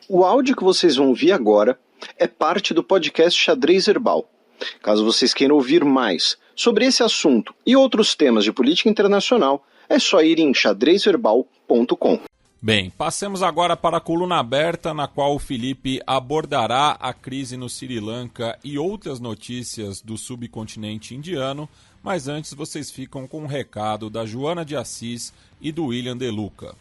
O áudio que vocês vão ouvir agora é parte do podcast Xadrez Herbal. Caso vocês queiram ouvir mais sobre esse assunto e outros temas de política internacional, é só ir em xadrezherbal.com. Bem, passemos agora para a coluna aberta, na qual o Felipe abordará a crise no Sri Lanka e outras notícias do subcontinente indiano, mas antes vocês ficam com um recado da Joana de Assis e do William De Luca.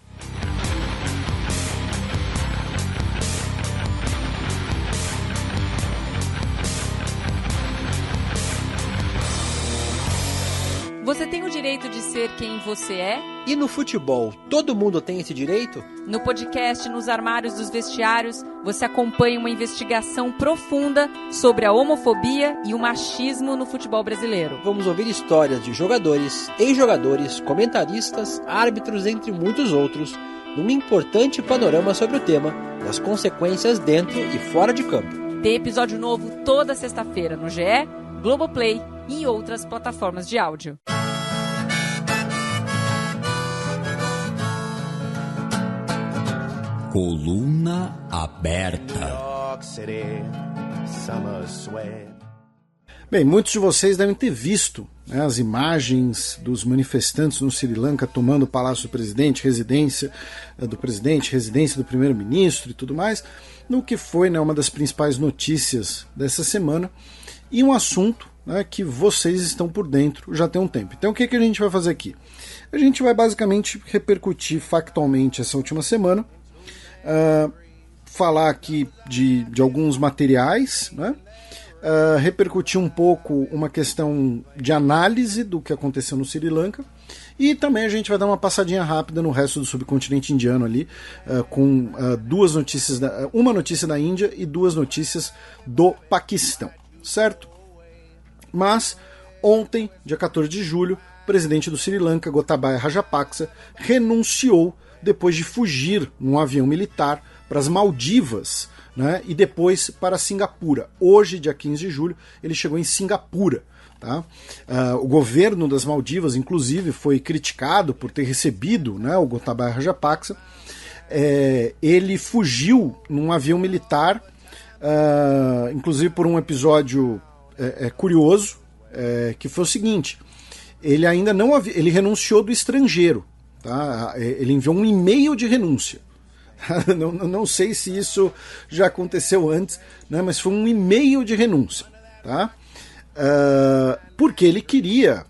Você tem o direito de ser quem você é? E no futebol, todo mundo tem esse direito? No podcast Nos Armários dos Vestiários, você acompanha uma investigação profunda sobre a homofobia e o machismo no futebol brasileiro. Vamos ouvir histórias de jogadores, ex-jogadores, comentaristas, árbitros, entre muitos outros, num importante panorama sobre o tema das consequências dentro e fora de campo. Tem episódio novo toda sexta-feira no GE, Globoplay e outras plataformas de áudio. Coluna aberta. Bem, muitos de vocês devem ter visto, né, as imagens dos manifestantes no Sri Lanka tomando o Palácio do Presidente, residência do primeiro-ministro e tudo mais, no que foi, né, uma das principais notícias dessa semana, e um assunto, né, que vocês estão por dentro já tem um tempo. Então o que a gente vai fazer aqui? A gente vai basicamente repercutir factualmente essa última semana, falar aqui de alguns materiais, né? Repercutir um pouco uma questão de análise do que aconteceu no Sri Lanka, e também a gente vai dar uma passadinha rápida no resto do subcontinente indiano ali, com duas notícias, uma notícia da Índia e duas notícias do Paquistão, certo? Mas ontem, dia 14 de julho, o presidente do Sri Lanka, Gotabaya Rajapaksa, renunciou depois de fugir num avião militar para as Maldivas, né, e depois para Singapura. Hoje, dia 15 de julho, ele chegou em Singapura. Tá? O governo das Maldivas, inclusive, foi criticado por ter recebido, né, o Gotabaya Rajapaksa. Ele fugiu num avião militar, inclusive por um episódio curioso, que foi o seguinte: ele ainda não ele renunciou do estrangeiro. Tá? Ele enviou um e-mail de renúncia. Não sei se isso já aconteceu antes, né, mas foi um e-mail de renúncia. Tá? Porque ele queria,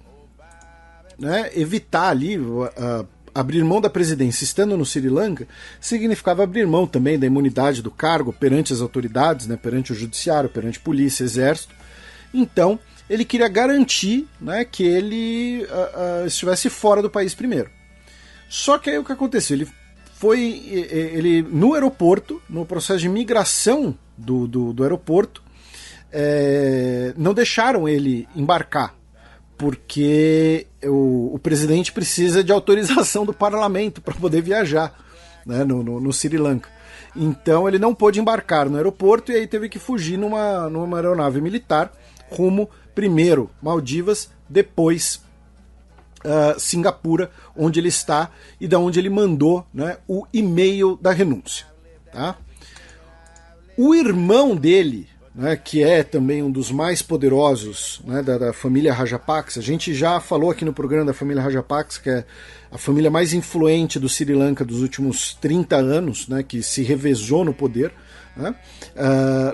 né, evitar ali, abrir mão da presidência estando no Sri Lanka, significava abrir mão também da imunidade do cargo perante as autoridades, né, perante o judiciário, perante polícia, exército. Então ele queria garantir, né, que ele estivesse fora do país primeiro. Só que aí o que aconteceu? Ele no aeroporto, no processo de migração do aeroporto, não deixaram ele embarcar, porque o presidente precisa de autorização do parlamento para poder viajar, né, no Sri Lanka. Então ele não pôde embarcar no aeroporto e aí teve que fugir numa aeronave militar rumo primeiro Maldivas, depois Singapura, onde ele está e da onde ele mandou, né, o e-mail da renúncia. Tá? O irmão dele, né, que é também um dos mais poderosos, né, da família Rajapaksa, a gente já falou aqui no programa da família Rajapaksa, que é a família mais influente do Sri Lanka dos últimos 30 anos, né, que se revezou no poder. Né?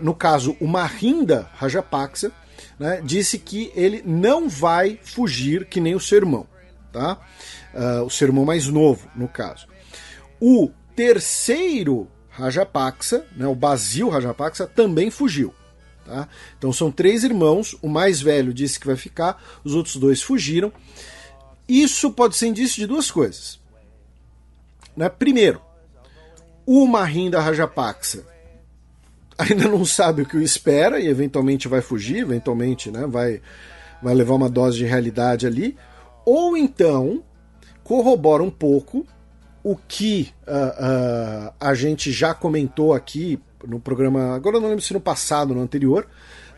No caso, o Mahinda Rajapaksa, né, disse que ele não vai fugir que nem o seu irmão. Tá? O seu irmão mais novo, no caso. O terceiro Rajapaksa, né, o Basil Rajapaksa, também fugiu. Tá? Então são 3 irmãos, o mais velho disse que vai ficar, os outros 2 fugiram. Isso pode ser indício de 2 coisas. Né? Primeiro, o Mahinda Rajapaksa ainda não sabe o que o espera e eventualmente vai fugir, eventualmente, né, vai levar uma dose de realidade ali. Ou então corrobora um pouco o que a gente já comentou aqui no programa, agora eu não lembro se no passado, no anterior,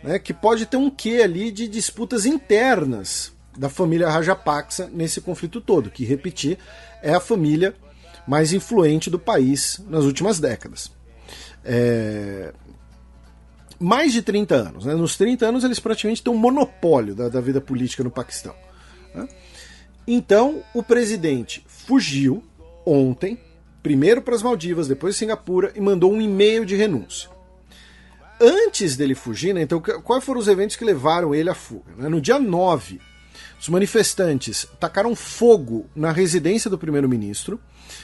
né, que pode ter um quê ali de disputas internas da família Rajapaksa nesse conflito todo, que, repetir, é a família mais influente do país nas últimas décadas. mais de 30 anos. Né? Nos 30 anos eles praticamente têm um monopólio da vida política no Paquistão. Né? Então o presidente fugiu ontem, primeiro para as Maldivas, depois Singapura, e mandou um e-mail de renúncia. Antes dele fugir, né, então quais foram os eventos que levaram ele à fuga? Né? No dia 9, os manifestantes tacaram fogo na residência do primeiro-ministro,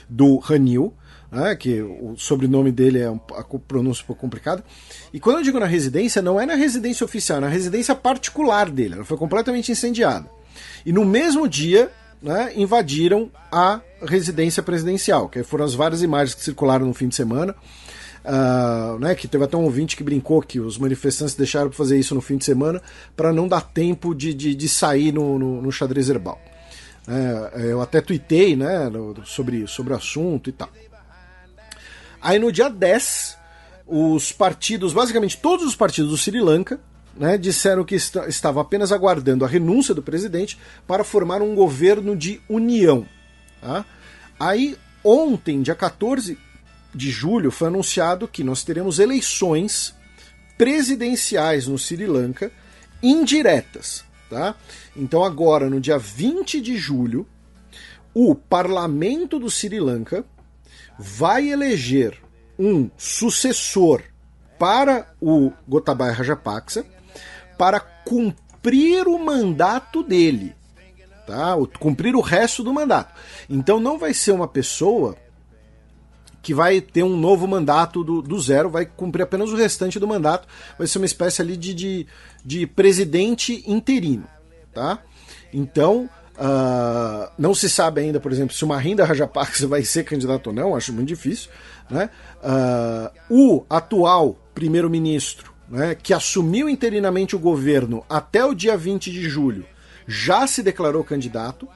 do Ranil, né, que o sobrenome dele a pronúncia um pouco complicada. E quando eu digo na residência, não é na residência oficial, é na residência particular dele. Ela foi completamente incendiada. E no mesmo dia, né, invadiram a residência presidencial, que foram as várias imagens que circularam no fim de semana. Né, que teve até um ouvinte que brincou que os manifestantes deixaram para fazer isso no fim de semana para não dar tempo de sair no xadrez herbal. Eu até tuitei, né, sobre o assunto e tal. Aí no dia 10, os partidos, basicamente todos os partidos do Sri Lanka, né, disseram que estavam apenas aguardando a renúncia do presidente para formar um governo de união. Tá? Aí ontem, dia 14 de julho, foi anunciado que nós teremos eleições presidenciais no Sri Lanka indiretas. Tá? Então agora, no dia 20 de julho, o parlamento do Sri Lanka vai eleger um sucessor para o Gotabaya Rajapaksa para cumprir o mandato dele. Tá? Cumprir o resto do mandato. Então não vai ser uma pessoa que vai ter um novo mandato do zero, vai cumprir apenas o restante do mandato, vai ser uma espécie ali de presidente interino. Tá? Então, não se sabe ainda, por exemplo, se o Mahinda Rajapaksa vai ser candidato ou não, acho muito difícil. Né? O atual primeiro-ministro, né, que assumiu interinamente o governo até o dia 20 de julho, já se declarou candidato.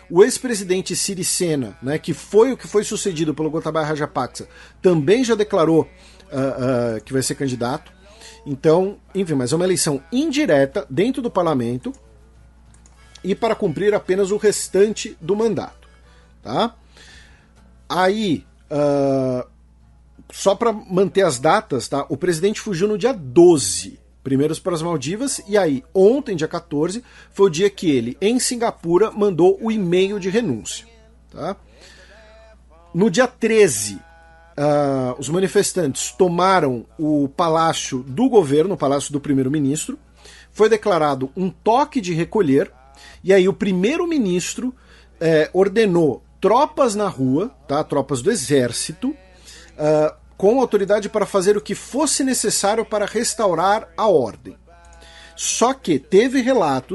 O ex-presidente Sirisena, né, que foi sucedido pelo Gotabaya Rajapaksa, também já declarou que vai ser candidato. Então, enfim, mas é uma eleição indireta dentro do parlamento e para cumprir apenas o restante do mandato. Tá? Aí, só para manter as datas, tá? O presidente fugiu no dia 12, primeiros para as Maldivas, e aí, ontem, dia 14, foi o dia que ele, em Singapura, mandou o e-mail de renúncia. Tá? No dia 13, os manifestantes tomaram o palácio do governo, o palácio do primeiro-ministro, foi declarado um toque de recolher, e aí o primeiro-ministro ordenou tropas na rua, tá? Tropas do exército, com autoridade para fazer o que fosse necessário para restaurar a ordem. Só que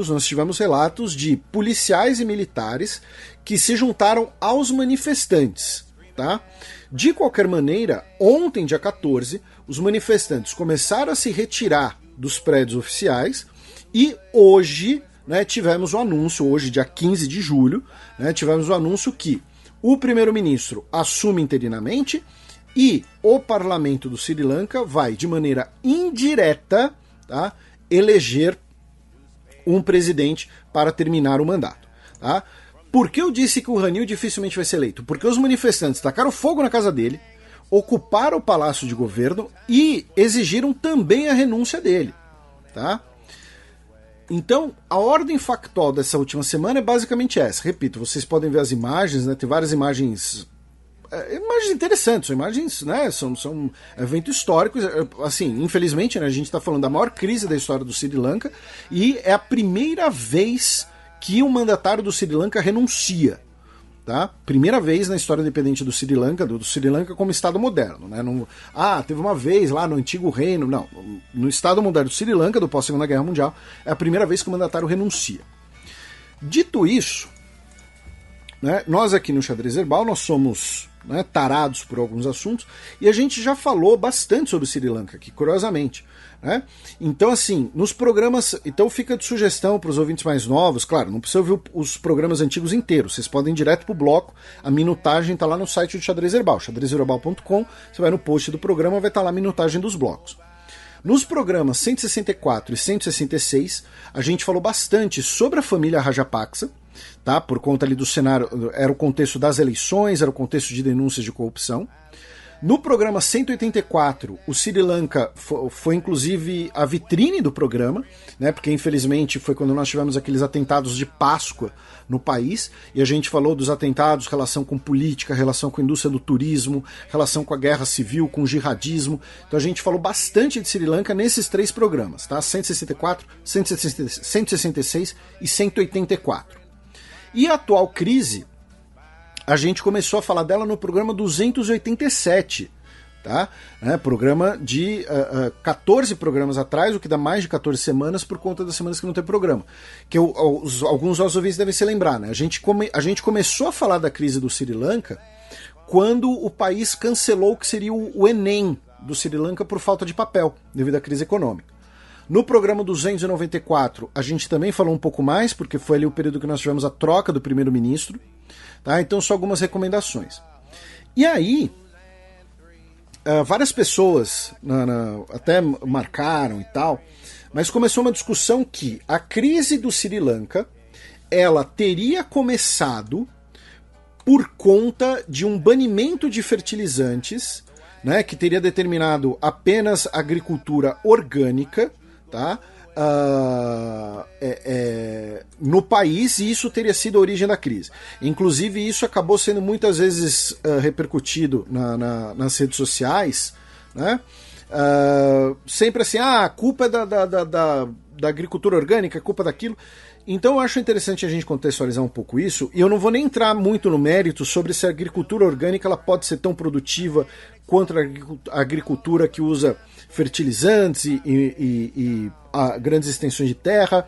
nós tivemos relatos de policiais e militares que se juntaram aos manifestantes. Tá? De qualquer maneira, ontem, dia 14, os manifestantes começaram a se retirar dos prédios oficiais e hoje, né, tivemos o anúncio, hoje, dia 15 de julho, né, tivemos o anúncio que o primeiro-ministro assume interinamente e o parlamento do Sri Lanka vai, de maneira indireta, tá, eleger um presidente para terminar o mandato. Tá? Por que eu disse que o Ranil dificilmente vai ser eleito? Porque os manifestantes tacaram fogo na casa dele, ocuparam o palácio de governo e exigiram também a renúncia dele. Tá? Então, a ordem factual dessa última semana é basicamente essa. Repito, vocês podem ver as imagens, né? Tem várias imagens interessantes, são imagens, né, são eventos históricos, assim, infelizmente, né, a gente está falando da maior crise da história do Sri Lanka e é a primeira vez que um mandatário do Sri Lanka renuncia, tá? Primeira vez na história independente do Sri Lanka, do Sri Lanka como Estado moderno, né? Teve uma vez lá no antigo reino, não, no Estado moderno do Sri Lanka, do pós-Segunda Guerra Mundial, é a primeira vez que o mandatário renuncia. Dito isso, né, nós aqui no Xadrez Herbal, nós somos, né, tarados por alguns assuntos, e a gente já falou bastante sobre o Sri Lanka aqui, curiosamente. Né? Então, assim, nos programas. Então, fica de sugestão para os ouvintes mais novos. Claro, não precisa ouvir os programas antigos inteiros, vocês podem ir direto para o bloco. A minutagem está lá no site do Xadrez Herbal, xadrezherbal.com. Você vai no post do programa, vai estar lá a minutagem dos blocos. Nos programas 164 e 166, a gente falou bastante sobre a família Rajapaksa, tá? Por conta ali do cenário, era o contexto das eleições, era o contexto de denúncias de corrupção. No programa 184, o Sri Lanka foi inclusive a vitrine do programa, né, porque infelizmente foi quando nós tivemos aqueles atentados de Páscoa no país, e a gente falou dos atentados, relação com política, relação com a indústria do turismo, relação com a guerra civil, com o jihadismo. Então a gente falou bastante de Sri Lanka nesses 3 programas, tá? 164, 166 e 184. E a atual crise, a gente começou a falar dela no programa 287, tá? Programa de 14 programas atrás, o que dá mais de 14 semanas por conta das semanas que não tem programa. Que alguns nossos ouvintes devem se lembrar, né? A gente começou a falar da crise do Sri Lanka quando o país cancelou o que seria o Enem do Sri Lanka por falta de papel, devido à crise econômica. No programa 294, a gente também falou um pouco mais, porque foi ali o período que nós tivemos a troca do primeiro-ministro. Tá? Então, só algumas recomendações. E aí, várias pessoas até marcaram e tal, mas começou uma discussão que a crise do Sri Lanka, ela teria começado por conta de um banimento de fertilizantes, né, que teria determinado apenas agricultura orgânica, tá? No país, e isso teria sido a origem da crise. Inclusive, isso acabou sendo muitas vezes repercutido nas redes sociais, né? Sempre assim, a culpa é da agricultura orgânica, a culpa daquilo. Então eu acho interessante a gente contextualizar um pouco isso, e eu não vou nem entrar muito no mérito sobre se a agricultura orgânica ela pode ser tão produtiva quanto a agricultura que usa fertilizantes e grandes extensões de terra,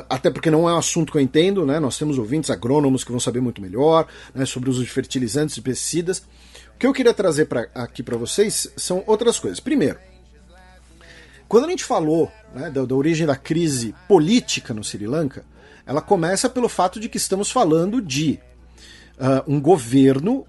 até porque não é um assunto que eu entendo, né? Nós temos ouvintes agrônomos que vão saber muito melhor, né, sobre o uso de fertilizantes e pesticidas. O que eu queria trazer aqui para vocês são outras coisas. Primeiro, quando a gente falou, né, da origem da crise política no Sri Lanka, ela começa pelo fato de que estamos falando de um governo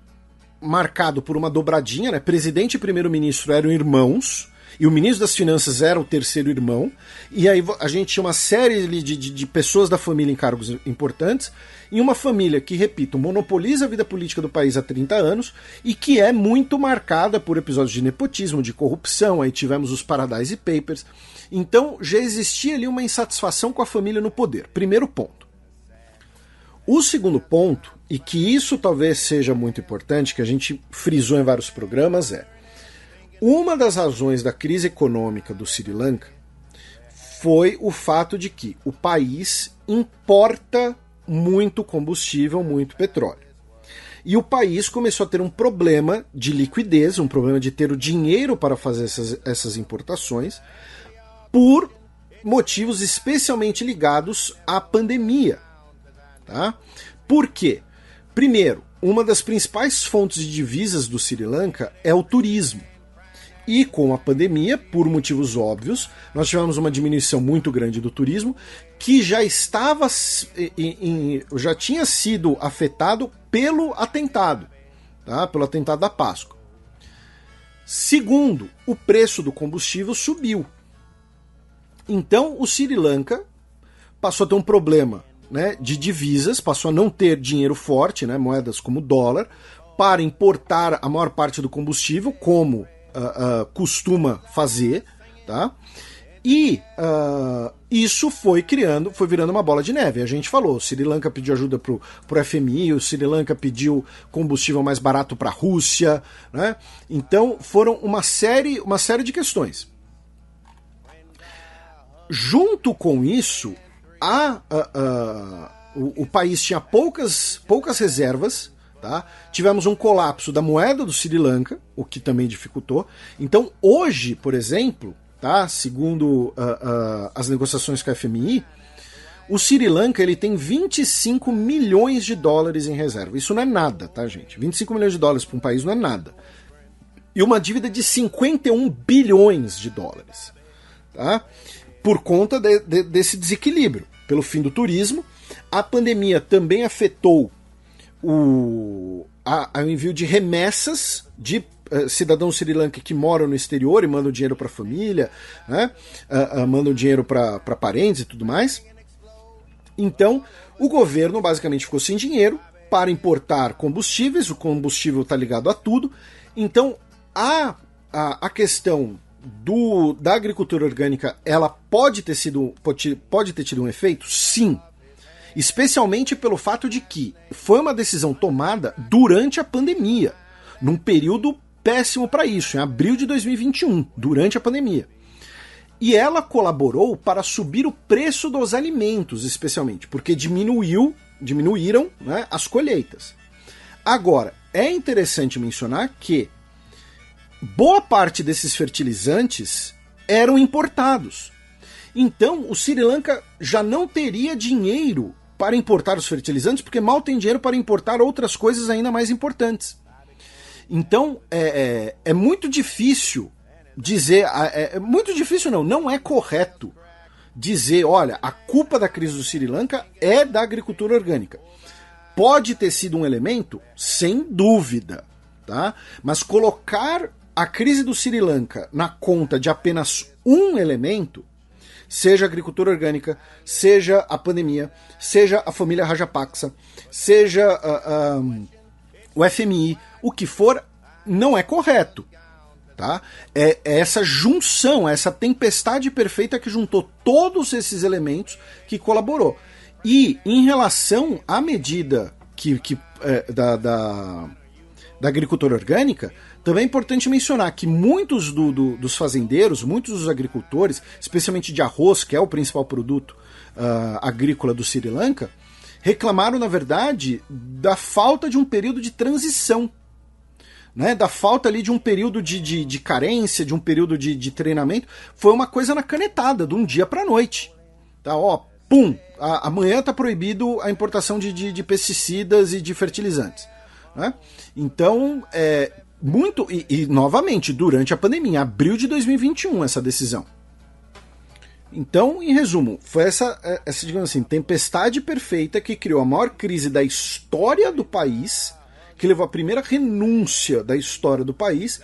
marcado por uma dobradinha, né? Presidente e primeiro-ministro eram irmãos, e o ministro das Finanças era o terceiro irmão, e aí a gente tinha uma série de pessoas da família em cargos importantes, e uma família que, repito, monopoliza a vida política do país há 30 anos, e que é muito marcada por episódios de nepotismo, de corrupção, aí tivemos os Paradise Papers. Então já existia ali uma insatisfação com a família no poder. Primeiro ponto. O segundo ponto, e que isso talvez seja muito importante, que a gente frisou em vários programas, é uma das razões da crise econômica do Sri Lanka foi o fato de que o país importa muito combustível, muito petróleo. E o país começou a ter um problema de liquidez, um problema de ter o dinheiro para fazer essas importações, por motivos especialmente ligados à pandemia. Tá? Por quê? Primeiro, uma das principais fontes de divisas do Sri Lanka é o turismo. E com a pandemia, por motivos óbvios, nós tivemos uma diminuição muito grande do turismo, que já tinha sido afetado pelo atentado, tá? Pelo atentado da Páscoa. Segundo, o preço do combustível subiu. Então o Sri Lanka passou a ter um problema, né, de divisas, passou a não ter dinheiro forte, né, moedas como o dólar, para importar a maior parte do combustível, como costuma fazer, tá? E isso foi virando uma bola de neve. A gente falou, o Sri Lanka pediu ajuda pro FMI, o Sri Lanka pediu combustível mais barato para a Rússia, né? Então foram uma série de questões. Junto com isso, o país tinha poucas reservas. Tá? Tivemos um colapso da moeda do Sri Lanka, o que também dificultou. Então, hoje, por exemplo, tá? Segundo as negociações com a FMI, o Sri Lanka ele tem 25 milhões de dólares em reserva. Isso não é nada, tá, gente? 25 milhões de dólares para um país não é nada. E uma dívida de 51 bilhões de dólares. Tá? Por conta desse desequilíbrio. Pelo fim do turismo, a pandemia também afetou o envio de remessas de cidadãos Sri Lanka que moram no exterior e mandam dinheiro para a família, né? Mandam dinheiro para parentes e tudo mais. Então, o governo basicamente ficou sem dinheiro para importar combustíveis, o combustível está ligado a tudo. Então, a questão da agricultura orgânica, ela pode ter tido um efeito? Sim. Especialmente pelo fato de que foi uma decisão tomada durante a pandemia, num período péssimo para isso, em abril de 2021, durante a pandemia. E ela colaborou para subir o preço dos alimentos, especialmente, porque diminuíram, né, as colheitas. Agora, é interessante mencionar que boa parte desses fertilizantes eram importados. Então, o Sri Lanka já não teria dinheiro para importar os fertilizantes, porque mal tem dinheiro para importar outras coisas ainda mais importantes. Então, é muito difícil dizer... muito difícil não é correto dizer, olha, a culpa da crise do Sri Lanka é da agricultura orgânica. Pode ter sido um elemento? Sem dúvida. Tá? Mas colocar a crise do Sri Lanka na conta de apenas um elemento, seja a agricultura orgânica, seja a pandemia, seja a família Rajapaksa, seja o FMI, o que for, não é correto. Tá? É essa junção, essa tempestade perfeita que juntou todos esses elementos que colaborou. E em relação à medida da agricultura orgânica, também é importante mencionar que muitos dos fazendeiros, muitos dos agricultores, especialmente de arroz, que é o principal produto agrícola do Sri Lanka, reclamaram, na verdade, da falta de um período de transição, né? Da falta ali de um período de carência, de um período de treinamento. Foi uma coisa na canetada, de um dia para a noite. Tá? Pum! Amanhã está proibido a importação de pesticidas e de fertilizantes. Né? Então, novamente, durante a pandemia, abril de 2021, essa decisão. Então, em resumo, foi essa, digamos assim, tempestade perfeita que criou a maior crise da história do país, que levou à primeira renúncia da história do país,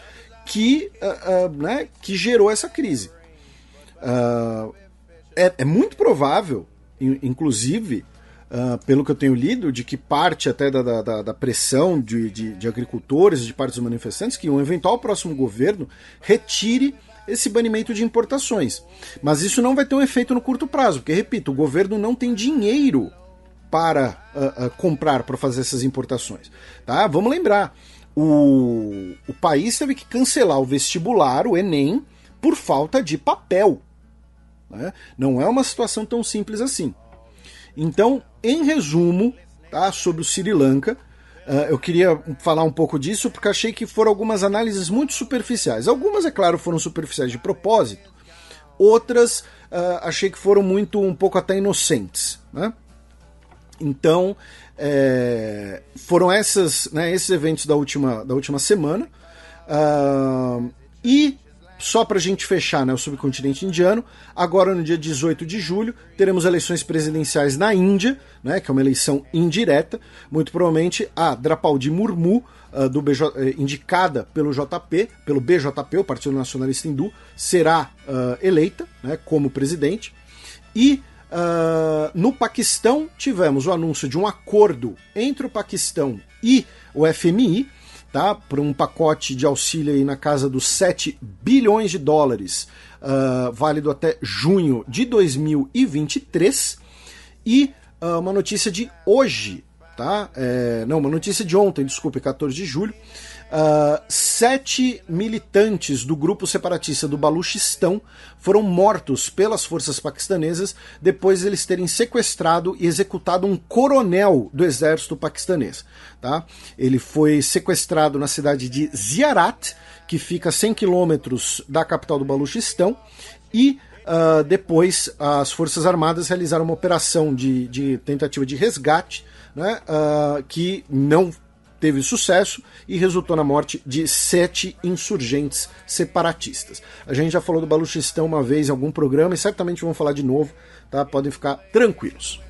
que gerou essa crise. É muito provável, inclusive, pelo que eu tenho lido, de que parte até da pressão de agricultores, de parte dos manifestantes, que um eventual próximo governo retire esse banimento de importações. Mas isso não vai ter um efeito no curto prazo, porque, repito, o governo não tem dinheiro para comprar, para fazer essas importações. Tá? Vamos lembrar, o país teve que cancelar o vestibular, o Enem, por falta de papel. Né? Não é uma situação tão simples assim. Então, em resumo, tá, sobre o Sri Lanka, eu queria falar um pouco disso porque achei que foram algumas análises muito superficiais. Algumas, é claro, foram superficiais de propósito, outras achei que foram um pouco até inocentes. Né? Então, foram esses eventos da última semana. E só para a gente fechar, né, o subcontinente indiano, agora no dia 18 de julho teremos eleições presidenciais na Índia, né, que é uma eleição indireta. Muito provavelmente a Draupadi Murmu, indicada pelo BJP, o Partido Nacionalista Hindu, será eleita, né, como presidente. E no Paquistão tivemos o anúncio de um acordo entre o Paquistão e o FMI, tá, por um pacote de auxílio aí na casa dos 7 bilhões de dólares, válido até junho de 2023. E uma notícia de hoje, tá? Uma notícia de ontem, desculpe, 14 de julho. 7 militantes do grupo separatista do Baluchistão foram mortos pelas forças paquistanesas depois de eles terem sequestrado e executado um coronel do exército paquistanês. Tá? Ele foi sequestrado na cidade de Ziarat, que fica a 100 quilômetros da capital do Baluchistão, e depois as Forças Armadas realizaram uma operação de tentativa de resgate, né, que não teve sucesso e resultou na morte de 7 insurgentes separatistas. A gente já falou do Baluchistão uma vez em algum programa e certamente vamos falar de novo, tá? Podem ficar tranquilos.